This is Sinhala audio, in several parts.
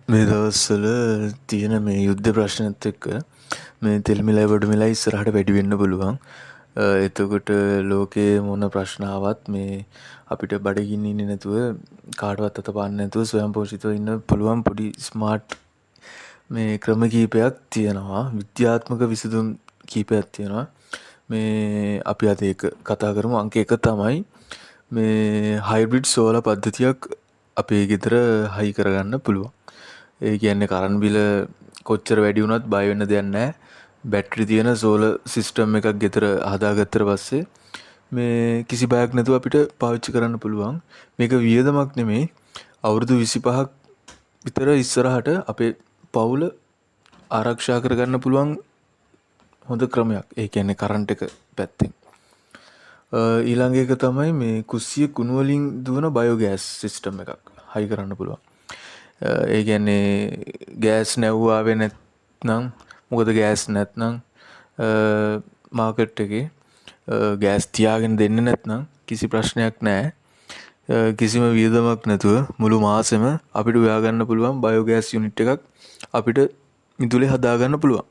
මේ දවස්වල තියෙන මේ යුද්ධ ප්‍රශ්නත් එක්ක මේ තෙල් මිලයි බඩු මිලයි ඉස්සරහට වැඩි වෙන්න පුළුවන්. එතකොට ලෝකයේ මොන ප්‍රශ්න ආවත් මේ අපිට බඩගින්න ඉන්නේ නැතුව කාටවත් අත පාන්න නැතුව ස්වයංපෝෂිතව ඉන්න පුළුවන් පොඩි ස්මාර්ට් මේ ක්‍රම කීපයක් තියෙනවා. විද්‍යාත්මක විසඳුම් කීපයක් තියෙනවා. මේ අපි අද ඒක කතා කරමු. අංක 1 තමයි මේ හයිබ්‍රිඩ් සෝලාර් පද්ධතියක් අපේ ගෙදර හයි කරගන්න පුළුවන්. ඒ කියන්නේ කරන්ට් බිල කොච්චර වැඩි වුණත් බය වෙන්න දෙයක් නැහැ. බැටරි තියෙන සෝලර් සිස්ටම් එකක් ගෙදර හදාගත්තට පස්සේ මේ කිසි බයක් නැතුව අපිට පාවිච්චි කරන්න පුළුවන්. මේක වියදමක් නෙමෙයි. අවුරුදු 25ක් විතර ඉස්සරහට අපේ පවුල ආරක්ෂා කරගන්න පුළුවන් හොඳ ක්‍රමයක්. ඒ කියන්නේ කරන්ට් එක පැත්තෙන්. ඊළඟ එක තමයි මේ කුස්සිය කුණු වලින් දුවන බයෝගෑස් සිස්ටම් එකක් හයි කරන්න පුළුවන්. ඒ කියන්නේ ගෑස් නැව්වාවේ නැත්නම් මොකද ගෑස් නැත්නම් මාකට් එකේ ගෑස් තියාගෙන දෙන්නේ නැත්නම් කිසි ප්‍රශ්නයක් නැහැ. කිසිම වියදමක් නැතුව මුළු මාසෙම අපිට හොයාගන්න පුළුවන් බයෝගෑස් යුනිට් එකක් අපිට මිදුලේ හදාගන්න පුළුවන්.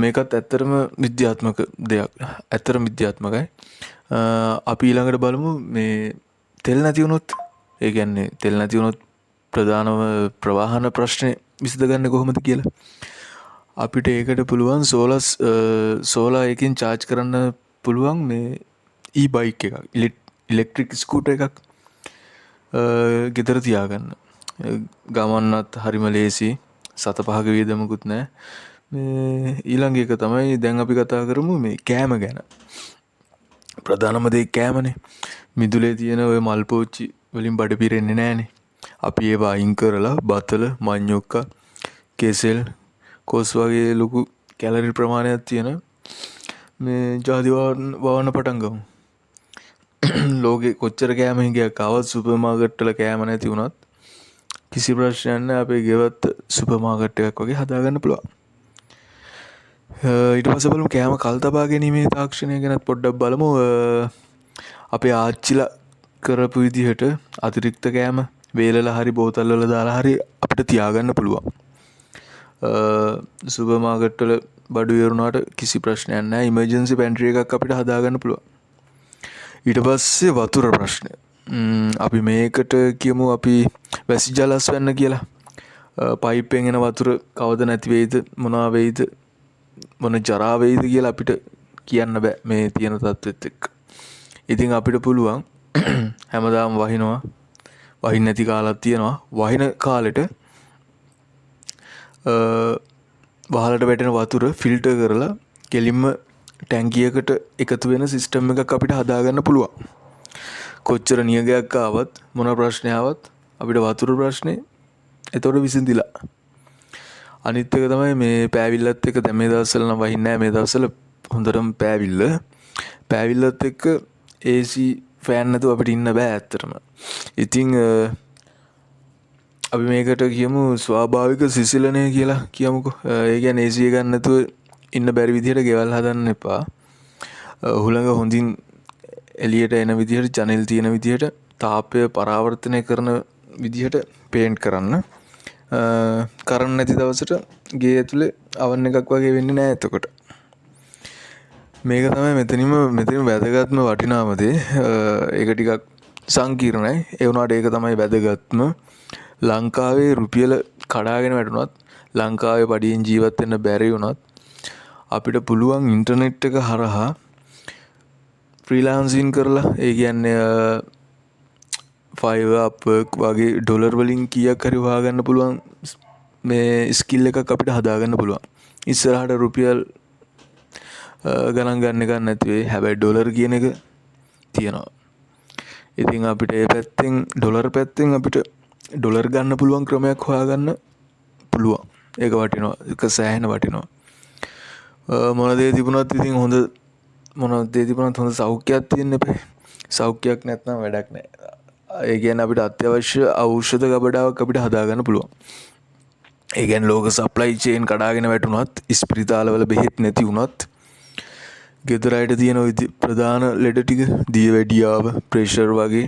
මේකත් ඇත්තටම විද්‍යාත්මක දෙයක්. ඇත්තටම විද්‍යාත්මකයි. අපි ඊළඟට බලමු මේ තෙල් නැති වුණොත්, ඒ කියන්නේ තෙල් නැති වුණොත් ප්‍රධානම ප්‍රවාහන ප්‍රශ්නේ විසඳගන්නේ කොහොමද කියලා. අපිට ඒකට පුළුවන් සෝලාර් එකකින් charge කරන්න පුළුවන් මේ e-bike එකක්, ඉලෙක්ට්‍රික් ස්කූටර් එකක් ගෙදර තියාගන්න. ගමන්නත් හරිම ලේසි. 7-5ක වියදමකුත් නැහැ. මේ ඊළඟ එක තමයි දැන් අපි කතා කරමු මේ කෑම ගැන. ප්‍රධානම දේ කෑමනේ. මිදුලේ තියෙන ඔය මල් පෝච්චි වලින් බඩ පිරෙන්නේ නැහනේ. අපි ඒවා අයින් කරලා බතල, මඤ්ඤොක්කා, කෙසෙල්, කොස් වගේ ලොකු කැලරි ප්‍රමාණයක් තියෙන මේ ජාති වවන්න පටන් ගමු. ලෝකේ කොච්චර කෑම හිඟයක් ආවත් සුපර් මාකට් වල කෑම නැති වුණත් කිසි ප්‍රශ්නයක් නැහැ. අපේ ගෙවත්ත සුපර් මාකට් එකක් වගේ හදාගන්න පුළුවන්. ඊට පස්සේ බලමු කෑම කල් තබා ගැනීමේ තාක්ෂණය ගැනත් පොඩ්ඩක් බලමු. අපේ ආච්චිලා කරපු විදිහට අතිරික්ත කෑම වේලලා හරි බෝතල් වල දාලා හරි අපිට තියාගන්න පුළුවන්. සුපර් මාකට් වල බඩු ඉවරුණාට කිසි ප්‍රශ්නයක් නැහැ. ඉමර්ජන්සි පැන්ට්‍රි එකක් අපිට හදාගන්න පුළුවන්. ඊට පස්සේ වතුර ප්‍රශ්නය. අපි මේකට කියමු අපි වැසි ජල අස්වැන්න කියලා. පයිප්පෙන් එන වතුර කවද නැති වෙයිද, මොනවා වෙයිද, මොන ජරා වෙයිද කියලා අපිට කියන්න බෑ මේ තියෙන තත්ත්වෙත් එක්ක. ඉතින් අපිට පුළුවන් හැමදාම වහිනවා. වහින්න නැති කාලයක් තියෙනවා. වහින කාලෙට වහලට වැටෙන වතුර ෆිල්ටර් කරලා කෙලින්ම ටැංකියකට එකතු වෙන සිස්ටම් එකක් අපිට හදාගන්න පුළුවන්. කොච්චර නියගයක් ආවත් මොන ප්‍රශ්නයක් ආවත් අපිට වතුර ප්‍රශ්නේ එතකොට විසඳිලා. අනිත් එක තමයි මේ පෑවිල්ලත් එක්ක දැන් මේ දවස්වල නම් වහින්නේ නැහැ. මේ දවස්වල හොඳටම පෑවිල්ලත් එක්ක AC ෆෑන් නැතුව අපිට ඉන්න බෑ ඇත්තටම. ඉතින් අපි මේකට කියමු ස්වාභාවික සිසිලනය කියලා කියමුකෝ. ඒ කියන්නේ AC එක ගන්න නැතුව ඉන්න බැරි විදිහට ගෙවල් හදන්න එපා. හුළඟ හොඳින් එළියට එන විදිහට, ජනෙල් තියෙන විදිහට, තාපය පරාවර්තනය කරන විදිහට පේන්ට් කරන්න. කරන්න නැති දවසට ගේ ඇතුලේ අවන් එකක් වගේ වෙන්නේ නැහැ එතකොට. මේක තමයි මෙතනින් වැදගත්ම වටිනාම දේ. ඒක ටිකක් සංකීර්ණයි. ඒ වුණාට ඒක තමයි වැදගත්ම. ලංකාවේ රුපියල කඩාගෙන වැටුණත්, ලංකාවේ පඩියෙන් ජීවත් වෙන්න බැරි වුණත් අපිට පුළුවන් ඉන්ටර්නෙට් එක හරහා ෆ්‍රීලාන්සින් කරලා, ඒ කියන්නේ Fiverr, Upwork වගේ ඩොලර් වලින් කීයක් හරි හොයාගන්න පුළුවන් මේ ස්කිල් එකක් අපිට හදාගන්න පුළුවන්. ඉස්සරහට රුපියල් ගණන් ගන්න එක නැති වෙයි. හැබැයි ඩොලර් කියන එක තියෙනවා. ඉතින් අපිට ඒ පැත්තෙන් ඩොලර් පැත්තෙන් අපිට ඩොලර් ගන්න පුළුවන් ක්‍රමයක් හොයාගන්න පුළුවන්. ඒක වටිනවා. ඒක සෑහෙන වටිනවා. මොන දේ තිබුණත් ඉතින් හොඳ සෞඛ්‍යයක් තියෙන්න එපා. සෞඛ්‍යයක් නැත්නම් වැඩක් නැහැ. ඒ කියන්නේ අපිට අත්‍යවශ්‍ය ඖෂධ ගබඩාවක් අපිට හදාගන්න පුළුවන්. ඒ කියන්නේ ලෝක සප්ලයි චේන් කඩාගෙන වැටුණත්, ස්පිරිතාලවල බෙහෙත් නැති වුණත්, ගෙදර අයට තියෙන ප්‍රධාන ලෙඩ ටික, දියවැඩියාව, ප්‍රෙෂර් වගේ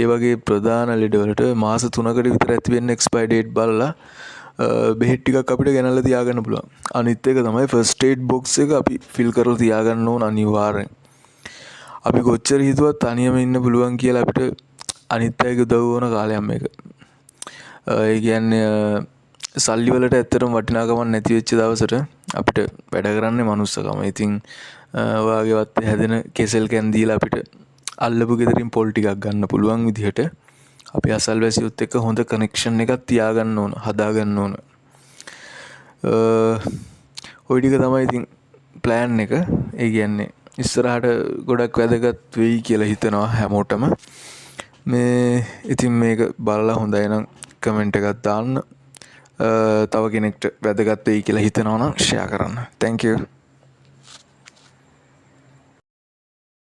ඒ වගේ ප්‍රධාන ලෙඩවලට මාස 3කට විතර ඇති වෙන්න එක්ස්පයර් ඩේට් බලලා බෙහෙත් ටිකක් අපිට ගෙනල්ලා තියාගන්න පුළුවන්. අනිත් එක තමයි ෆස්ට් ඒඩ් බොක්ස් එක අපි ෆිල් කරලා තියාගන්න ඕන අනිවාර්යෙන්. අපි කොච්චර හිතුවත් තනියම ඉන්න පුළුවන් කියලා අපිට අනිත් අයගේ උදව් ඕන කාලයක් මේක. ඒ කියන්නේ සල්ලි වලට ඇත්තටම වටිනාකමක් නැති වෙච්ච දවසට අපිට වැඩ කරන්නේ මනුස්සකම. ඉතින් ඔයාගේවත් හැදෙන කෙසෙල් කැන් දීලා අපිට අල්ලපු ගෙදරින් පොල් ටිකක් ගන්න පුළුවන් විදිහට අපි අසල්වැසියොත් එක්ක හොඳ කනෙක්ෂන් එකක් තියාගන්න ඕන, හදාගන්න ඕන. ඔය ටික තමයි ඉතින් ප්ලෑන් එක. ඒ කියන්නේ ඉස්සරහට ගොඩක් වැදගත් වෙයි කියලා හිතනවා හැමෝටම. මේ ඉතින් මේක බලලා හොඳයි නම් කමෙන්ට් එකක් දාන්න. තව කෙනෙක්ට වැදගත් වෙයි කියලා හිතනවා නම් ෂෙයා කරන්න. Thank you.